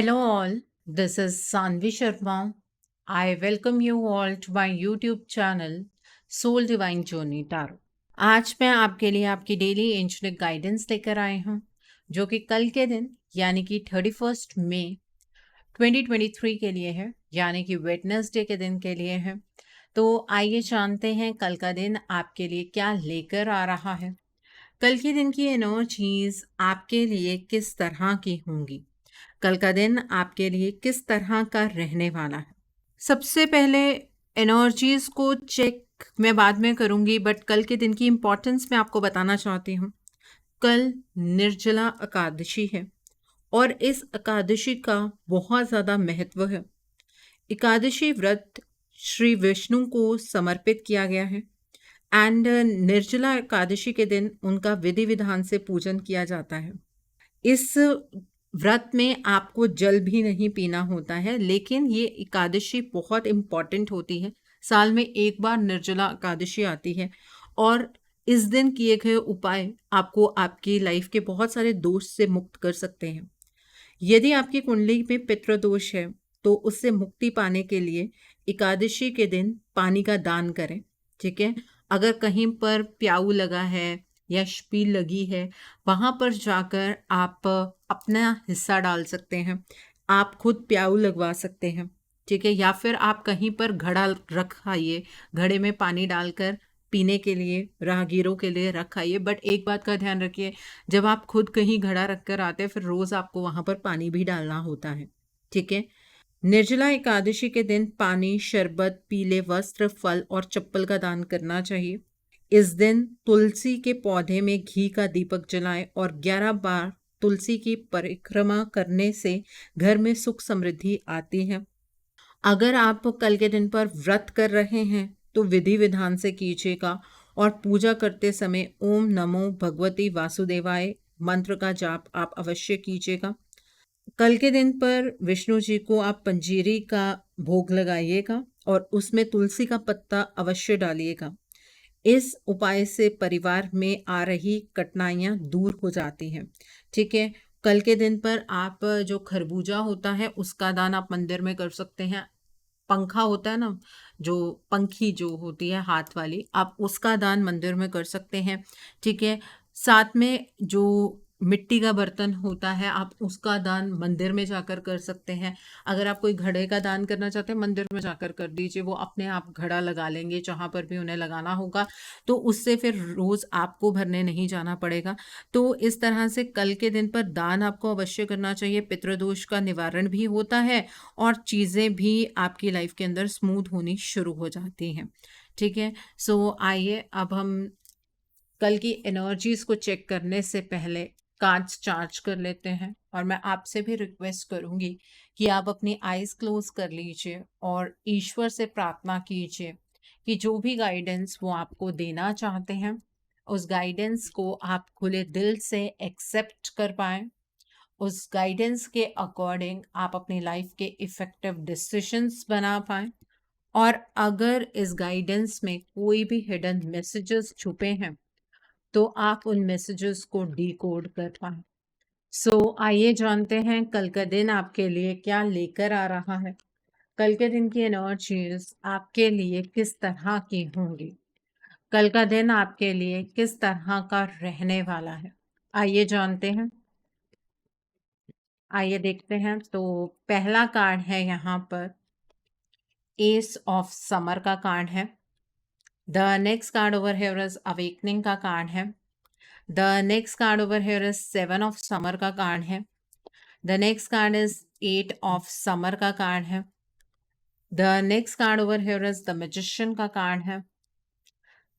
Hello, all. This is Sanvi Sharma. I welcome you all to my YouTube channel, Soul Divine Journey Tarot. आज मैं आपके लिए आपकी daily angelic guidance लेकर आई हूँ, जो कि कल के दिन यानी कि 31 मई 2023 के लिए है, यानी कि वेडनेसडे के दिन के लिए है। तो आइए जानते हैं कल का दिन आपके लिए क्या लेकर आ रहा है। कल के दिन की एनर्जीज आपके लिए किस तरह की होंगी, कल का दिन आपके लिए किस तरह का रहने वाला है। सबसे पहले एनर्जीज को चेक मैं बाद में करूंगी, बट कल के दिन की इम्पोर्टेंस मैं आपको बताना चाहती हूँ। कल निर्जला एकादशी है और इस एकादशी का बहुत ज़्यादा महत्व है। एकादशी व्रत श्री विष्णु को समर्पित किया गया है एंड निर्जला एकादशी के दिन उनका विधि विधान से पूजन किया जाता है। इस व्रत में आपको जल भी नहीं पीना होता है, लेकिन ये एकादशी बहुत इम्पॉर्टेंट होती है। साल में एक बार निर्जला एकादशी आती है और इस दिन किए गए उपाय आपको आपकी लाइफ के बहुत सारे दोष से मुक्त कर सकते हैं। यदि आपकी कुंडली में पितृदोष है तो उससे मुक्ति पाने के लिए एकादशी के दिन पानी का दान करें। ठीक है, अगर कहीं पर प्याऊ लगा है या शपील लगी है, वहाँ पर जाकर आप अपना हिस्सा डाल सकते हैं। आप खुद प्याऊ लगवा सकते हैं। ठीक है, या फिर आप कहीं पर घड़ा रखाइए, घड़े में पानी डालकर पीने के लिए राहगीरों के लिए रखाइए। बट एक बात का ध्यान रखिए, जब आप खुद कहीं घड़ा रखकर आते हैं फिर रोज़ आपको वहाँ पर पानी भी डालना होता है। ठीक है, निर्जला एकादशी के दिन पानी, शरबत, पीले वस्त्र, फल और चप्पल का दान करना चाहिए। इस दिन तुलसी के पौधे में घी का दीपक जलाएं और 11 बार तुलसी की परिक्रमा करने से घर में सुख समृद्धि आती है। अगर आप कल के दिन पर व्रत कर रहे हैं तो विधि विधान से कीजिएगा और पूजा करते समय ओम नमो भगवती वासुदेवाय मंत्र का जाप आप अवश्य कीजिएगा। कल के दिन पर विष्णु जी को आप पंजीरी का भोग लगाइएगा और उसमें तुलसी का पत्ता अवश्य डालिएगा। इस उपाय से परिवार में आ रही कठिनाइयाँ दूर हो जाती हैं। ठीक है, कल के दिन पर आप जो खरबूजा होता है उसका दान आप मंदिर में कर सकते हैं। पंखा होता है ना, जो पंखी जो होती है हाथ वाली, आप उसका दान मंदिर में कर सकते हैं। ठीक है, साथ में जो मिट्टी का बर्तन होता है आप उसका दान मंदिर में जाकर कर सकते हैं। अगर आप कोई घड़े का दान करना चाहते हैं मंदिर में जाकर कर दीजिए, वो अपने आप घड़ा लगा लेंगे जहाँ पर भी उन्हें लगाना होगा, तो उससे फिर रोज़ आपको भरने नहीं जाना पड़ेगा। तो इस तरह से कल के दिन पर दान आपको अवश्य करना चाहिए। पितृदोष का निवारण भी होता है और चीज़ें भी आपकी लाइफ के अंदर स्मूथ होनी शुरू हो जाती हैं। ठीक है, सो आइए अब हम कल की एनर्जीज को चेक करने से पहले कार्ड्स चार्ज कर लेते हैं। और मैं आपसे भी रिक्वेस्ट करूंगी कि आप अपनी आईज क्लोज कर लीजिए और ईश्वर से प्रार्थना कीजिए कि जो भी गाइडेंस वो आपको देना चाहते हैं उस गाइडेंस को आप खुले दिल से एक्सेप्ट कर पाएं। उस गाइडेंस के अकॉर्डिंग आप अपनी लाइफ के इफ़ेक्टिव डिसीजंस बना पाएं। और अगर इस गाइडेंस में कोई भी हिडन मैसेजेस छुपे हैं तो आप उन मैसेजेस को डिकोड कर पाएं। सो आइए जानते हैं कल का दिन आपके लिए क्या लेकर आ रहा है। कल के दिन की एनर्जीज आपके लिए किस तरह की होंगी, कल का दिन आपके लिए किस तरह का रहने वाला है, आइए जानते हैं। आइए देखते हैं। तो पहला कार्ड है यहाँ पर एस ऑफ समर का कार्ड है। The next card over here is awakening का कार्ड है। The next card over here is 7 of summer का कार्ड है। The next card is 8 of summer का कार्ड है। The next card over here is the magician का card है।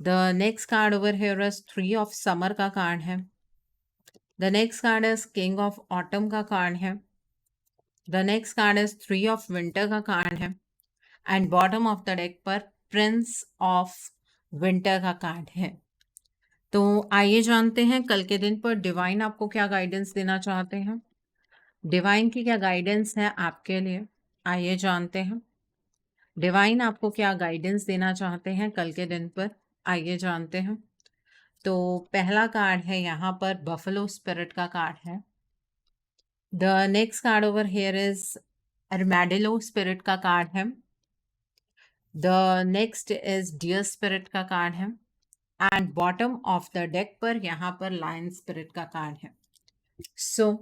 The next card over here is 3 of summer का card है। The next card is king of autumn का card है। The next card is 3 of winter का card है and bottom of the deck पर Prince of winter का card है। तो आइए जानते हैं कल के दिन पर डिवाइन आपको क्या गाइडेंस देना चाहते हैं। डिवाइन की क्या गाइडेंस है आपके लिए, आइए जानते हैं। डिवाइन आपको क्या गाइडेंस देना चाहते हैं कल के दिन पर, आइए जानते हैं। तो पहला कार्ड है यहाँ पर बफलो स्पिरिट का कार्ड है। The next card over here is armadillo spirit का कार्ड है। The next is deer spirit का कार्ड है and bottom of the deck पर यहाँ पर लायन स्पिरिट का कार्ड है। सो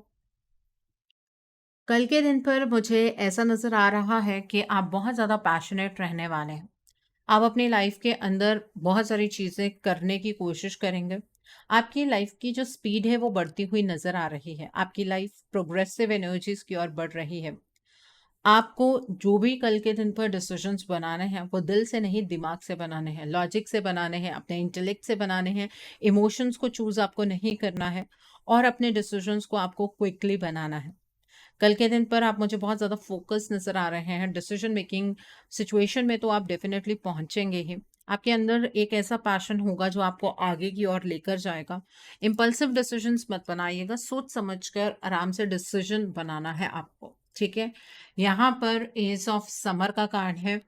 कल के दिन पर मुझे ऐसा नज़र आ रहा है कि आप बहुत ज़्यादा पैशनेट रहने वाले हैं। आप अपनी लाइफ के अंदर बहुत सारी चीज़ें करने की कोशिश करेंगे। आपकी लाइफ की जो स्पीड है वो बढ़ती हुई नज़र आ रही है। आपकी लाइफ प्रोग्रेसिव एनर्जीज़ की ओर बढ़ रही है। आपको जो भी कल के दिन पर डिसीजंस बनाने हैं वो दिल से नहीं दिमाग से बनाने हैं, लॉजिक से बनाने हैं, अपने इंटेलेक्ट से बनाने हैं। इमोशंस को चूज़ आपको नहीं करना है और अपने डिसीजंस को आपको क्विकली बनाना है। कल के दिन पर आप मुझे बहुत ज़्यादा फोकस नज़र आ रहे हैं। डिसीजन मेकिंग सिचुएशन में तो आप डेफिनेटली पहुंचेंगे ही। आपके अंदर एक ऐसा पैशन होगा जो आपको आगे की ओर लेकर जाएगा। इम्पल्सिव डिसीजंस मत बनाइएगा, सोच समझकर आराम से डिसीजन बनाना है आपको, ठीक है। यहाँ पर एज ऑफ समर का कार्ड है।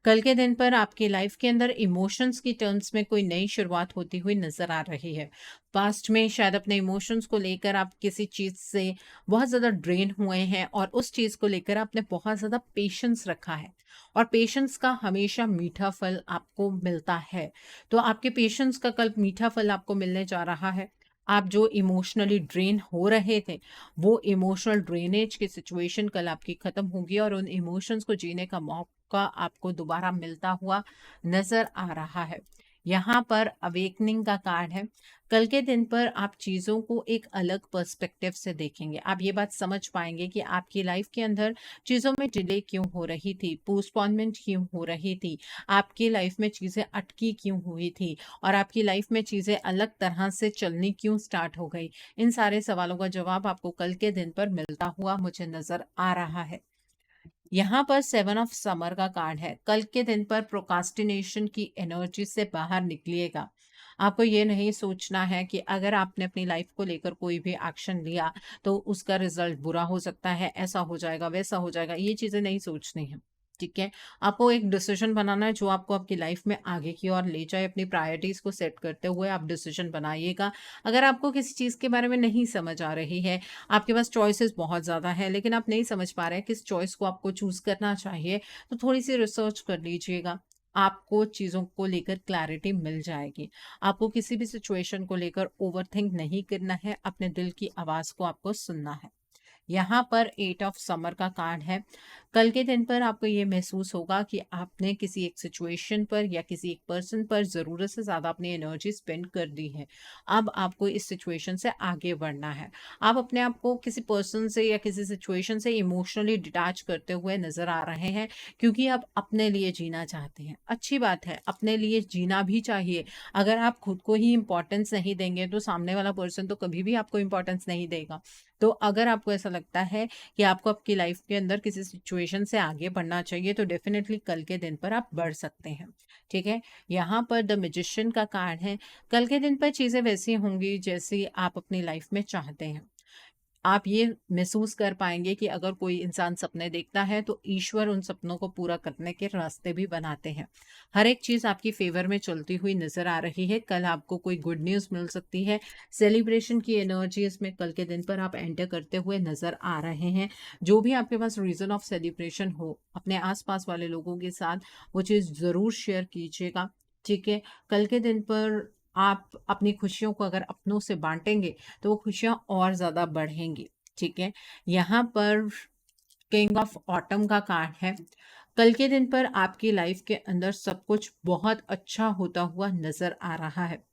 कल के दिन पर आपकी लाइफ के अंदर इमोशंस की टर्म्स में कोई नई शुरुआत होती हुई नजर आ रही है। पास्ट में शायद अपने इमोशंस को लेकर आप किसी चीज़ से बहुत ज़्यादा ड्रेन हुए हैं और उस चीज़ को लेकर आपने बहुत ज़्यादा पेशेंस रखा है और पेशेंस का हमेशा मीठा फल आपको मिलता है। तो आपके पेशेंस का कल मीठा फल आपको मिलने जा रहा है। आप जो इमोशनली ड्रेन हो रहे थे वो इमोशनल ड्रेनेज की सिचुएशन कल आपकी ख़त्म होगी और उन इमोशंस को जीने का मौका आपको दोबारा मिलता हुआ नज़र आ रहा है। यहाँ पर अवेकनिंग का कार्ड है। कल के दिन पर आप चीज़ों को एक अलग पर्सपेक्टिव से देखेंगे। आप ये बात समझ पाएंगे कि आपकी लाइफ के अंदर चीज़ों में डिले क्यों हो रही थी, पोस्टपोनमेंट क्यों हो रही थी, आपकी लाइफ में चीज़ें अटकी क्यों हुई थी और आपकी लाइफ में चीज़ें अलग तरह से चलनी क्यों स्टार्ट हो गई। इन सारे सवालों का जवाब आपको कल के दिन पर मिलता हुआ मुझे नज़र आ रहा है। यहाँ पर 7 ऑफ समर का कार्ड है। कल के दिन पर प्रोकास्टिनेशन की एनर्जी से बाहर निकलिएगा। आपको ये नहीं सोचना है कि अगर आपने अपनी लाइफ को लेकर कोई भी एक्शन लिया तो उसका रिजल्ट बुरा हो सकता है, ऐसा हो जाएगा, वैसा हो जाएगा। ये चीज़ें नहीं सोचनी है, ठीक है। आपको एक डिसीजन बनाना है जो आपको आपकी लाइफ में आगे की ओर ले जाए। अपनी प्रायोरिटीज़ को सेट करते हुए आप डिसीजन बनाइएगा। अगर आपको किसी चीज़ के बारे में नहीं समझ आ रही है, आपके पास चॉइसेस बहुत ज़्यादा है लेकिन आप नहीं समझ पा रहे हैं किस चॉइस को आपको चूज़ करना चाहिए, तो थोड़ी सी रिसर्च कर लीजिएगा। आपको चीज़ों को लेकर क्लैरिटी मिल जाएगी। आपको किसी भी सिचुएशन को लेकर ओवरथिंक नहीं करना है, अपने दिल की आवाज़ को आपको सुनना है। यहाँ पर 8 ऑफ समर का कार्ड है। कल के दिन पर आपको ये महसूस होगा कि आपने किसी एक सिचुएशन पर या किसी एक पर्सन पर ज़रूरत से ज़्यादा अपनी एनर्जी स्पेंड कर दी है। अब आपको इस सिचुएशन से आगे बढ़ना है। आप अपने आप को किसी पर्सन से या किसी सिचुएशन से इमोशनली डिटैच करते हुए नज़र आ रहे हैं क्योंकि आप अपने लिए जीना चाहते हैं। अच्छी बात है, अपने लिए जीना भी चाहिए। अगर आप खुद को ही इम्पोर्टेंस नहीं देंगे तो सामने वाला पर्सन तो कभी भी आपको इम्पोर्टेंस नहीं देगा। तो अगर आपको ऐसा लगता है कि आपको आपकी लाइफ के अंदर किसी सिचुएशन से आगे बढ़ना चाहिए तो डेफिनेटली कल के दिन पर आप बढ़ सकते हैं, ठीक है। यहाँ पर द मैजिशियन का कार्ड है। कल के दिन पर चीज़ें वैसी होंगी जैसी आप अपनी लाइफ में चाहते हैं। आप ये महसूस कर पाएंगे कि अगर कोई इंसान सपने देखता है तो ईश्वर उन सपनों को पूरा करने के रास्ते भी बनाते हैं। हर एक चीज़ आपकी फेवर में चलती हुई नजर आ रही है। कल आपको कोई गुड न्यूज़ मिल सकती है। सेलिब्रेशन की एनर्जी इसमें कल के दिन पर आप एंटर करते हुए नजर आ रहे हैं। जो भी आपके पास रीज़न ऑफ सेलिब्रेशन हो अपने आसपास वाले लोगों के साथ वो चीज़ ज़रूर शेयर कीजिएगा, ठीक है। कल के दिन पर आप अपनी खुशियों को अगर अपनों से बांटेंगे तो वो खुशियाँ और ज़्यादा बढ़ेंगी, ठीक है। यहाँ पर किंग ऑफ ऑटम का कार्ड है। कल के दिन पर आपकी लाइफ के अंदर सब कुछ बहुत अच्छा होता हुआ नज़र आ रहा है।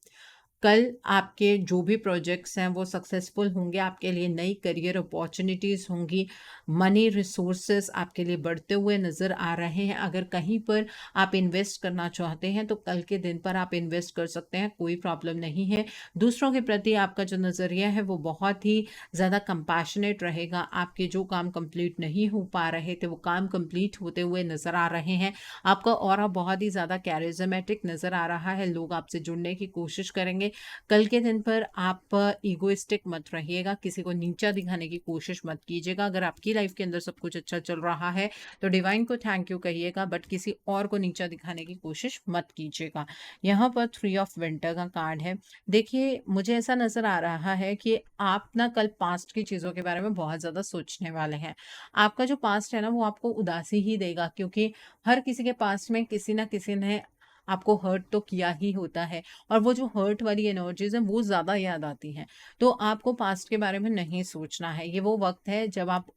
कल आपके जो भी प्रोजेक्ट्स हैं वो सक्सेसफुल होंगे, आपके लिए नई करियर अपॉर्चुनिटीज़ होंगी, मनी रिसोर्सेज आपके लिए बढ़ते हुए नज़र आ रहे हैं। अगर कहीं पर आप इन्वेस्ट करना चाहते हैं तो कल के दिन पर आप इन्वेस्ट कर सकते हैं, कोई प्रॉब्लम नहीं है। दूसरों के प्रति आपका जो नज़रिया है वो बहुत ही ज़्यादा कंपैशनेट रहेगा। आपके जो काम कंप्लीट नहीं हो पा रहे थे वो काम कंप्लीट होते हुए नज़र आ रहे हैं। आपका ऑरा बहुत ही ज़्यादा कैरिज्मेटिक नज़र आ रहा है। लोग आपसे जुड़ने की कोशिश करेंगे। कल के दिन पर आप ईगोइस्टिक मत रहिएगा, किसी को नीचा दिखाने की कोशिश मत कीजिएगा। अगर आपकी लाइफ के अंदर सब कुछ अच्छा चल रहा है तो डिवाइन को थैंक यू कहिएगा, बट किसी और को नीचा दिखाने की कोशिश मत कीजिएगा। यहाँ पर 3 ऑफ विंटर का कार्ड है। देखिए, मुझे ऐसा नज़र आ रहा है कि आप ना कल पास्ट की चीज़ों के बारे में बहुत ज़्यादा सोचने वाले हैं। आपका जो पास्ट है ना, वो आपको उदासी ही देगा, क्योंकि हर किसी के पास्ट में किसी न किसी ने आपको हर्ट तो किया ही होता है, और वो जो हर्ट वाली एनर्जीज़ हैं, वो ज़्यादा याद आती हैं। तो आपको पास्ट के बारे में नहीं सोचना है। ये वो वक़्त है जब आप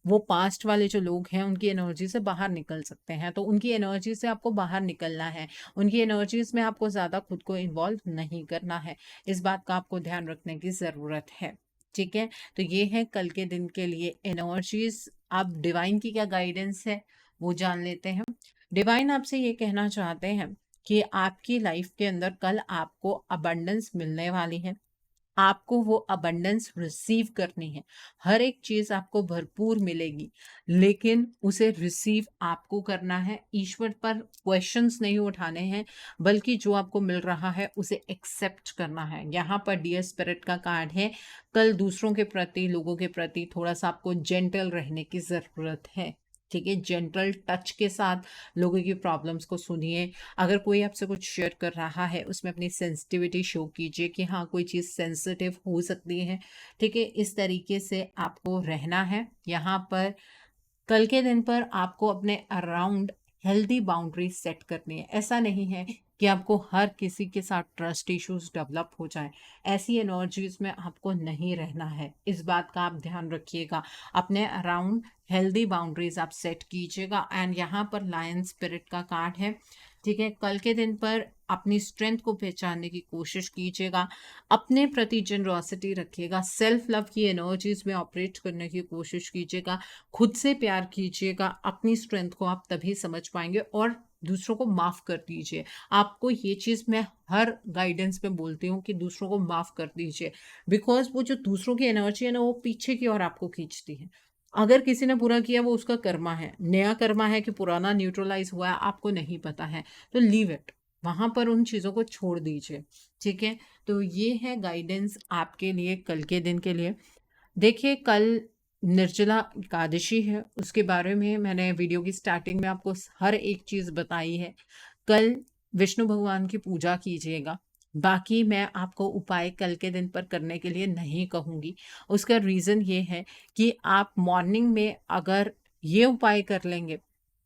वो पास्ट वाले जो लोग हैं उनकी एनर्जी से बाहर निकल सकते हैं, तो उनकी एनर्जी से आपको बाहर निकलना है। उनकी एनर्जीज में आपको ज़्यादा खुद को इन्वॉल्व नहीं करना है। इस बात का आपको ध्यान रखने की ज़रूरत है। ठीक है, तो ये है कल के दिन के लिए एनर्जीज। अब डिवाइन की क्या गाइडेंस है वो जान लेते हैं। डिवाइन आपसे ये कहना चाहते हैं कि आपकी लाइफ के अंदर कल आपको अबंडेंस मिलने वाली है। आपको वो अबंडेंस रिसीव करनी है। हर एक चीज़ आपको भरपूर मिलेगी, लेकिन उसे रिसीव आपको करना है। ईश्वर पर क्वेश्चंस नहीं उठाने हैं, बल्कि जो आपको मिल रहा है उसे एक्सेप्ट करना है। यहाँ पर डियर स्पिरिट का कार्ड है। कल दूसरों के प्रति, लोगों के प्रति थोड़ा-सा आपको जेंटल रहने की ज़रूरत है। ठीक है? जेंटल टच के साथ लोगों की प्रॉब्लम्स को सुनिए। अगर कोई आपसे कुछ शेयर कर रहा है, उसमें अपनी सेंसिटिविटी शो कीजिए कि हाँ, कोई चीज़ सेंसिटिव हो सकती है। ठीक है? इस तरीके से आपको रहना है। यहाँ पर कल के दिन पर आपको अपने अराउंड हेल्दी बाउंड्री सेट करनी है। ऐसा नहीं है कि आपको हर किसी के साथ ट्रस्ट इश्यूज डेवलप हो जाए। ऐसी एनर्जीज में आपको नहीं रहना है। इस बात का आप ध्यान रखिएगा। अपने अराउंड हेल्दी बाउंड्रीज आप सेट कीजिएगा। एंड यहाँ पर लायन स्पिरिट का कार्ड है। ठीक है, कल के दिन पर अपनी स्ट्रेंथ को पहचानने की कोशिश कीजिएगा। अपने प्रति जनरॉसिटी रखिएगा। सेल्फ लव की एनर्जीज में ऑपरेट करने की कोशिश कीजिएगा। खुद से प्यार कीजिएगा। अपनी स्ट्रेंथ को आप तभी समझ पाएंगे, और दूसरों को माफ़ कर दीजिए। आपको ये चीज़ मैं हर गाइडेंस में बोलती हूँ कि दूसरों को माफ़ कर दीजिए, बिकॉज वो जो दूसरों की एनर्जी है ना, वो पीछे की ओर आपको खींचती है। अगर किसी ने बुरा किया, वो उसका कर्मा है। नया कर्मा है कि पुराना न्यूट्रलाइज हुआ है, आपको नहीं पता है। तो लीव इट, वहाँ पर उन चीज़ों को छोड़ दीजिए। ठीक है, तो ये है गाइडेंस आपके लिए कल के दिन के लिए। देखिए, कल निर्जला एकादशी है, उसके बारे में मैंने वीडियो की स्टार्टिंग में आपको हर एक चीज़ बताई है। कल विष्णु भगवान की पूजा कीजिएगा। बाकी मैं आपको उपाय कल के दिन पर करने के लिए नहीं कहूँगी। उसका रीज़न ये है कि आप मॉर्निंग में अगर ये उपाय कर लेंगे,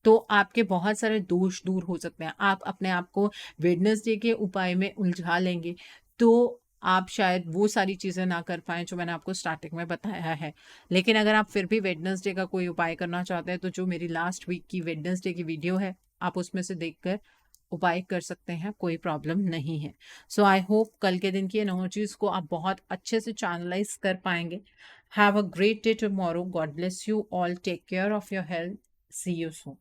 तो आपके बहुत सारे दोष दूर हो सकते हैं। आप अपने आप को वेडनेसडे के उपाय में उलझा लेंगे, तो आप शायद वो सारी चीज़ें ना कर पाएँ जो मैंने आपको स्टार्टिंग में बताया है। लेकिन अगर आप फिर भी वेडनेसडे का कोई उपाय करना चाहते हैं, तो जो मेरी लास्ट वीक की वेडनेसडे की वीडियो है, आप उसमें से देखकर उपाय कर सकते हैं, कोई प्रॉब्लम नहीं है। सो आई होप कल के दिन की एनर्जीज़ को आप बहुत अच्छे से चैनलाइज़ कर पाएँगे। Have a great day tomorrow. God bless you all. Take care of your health. See you soon.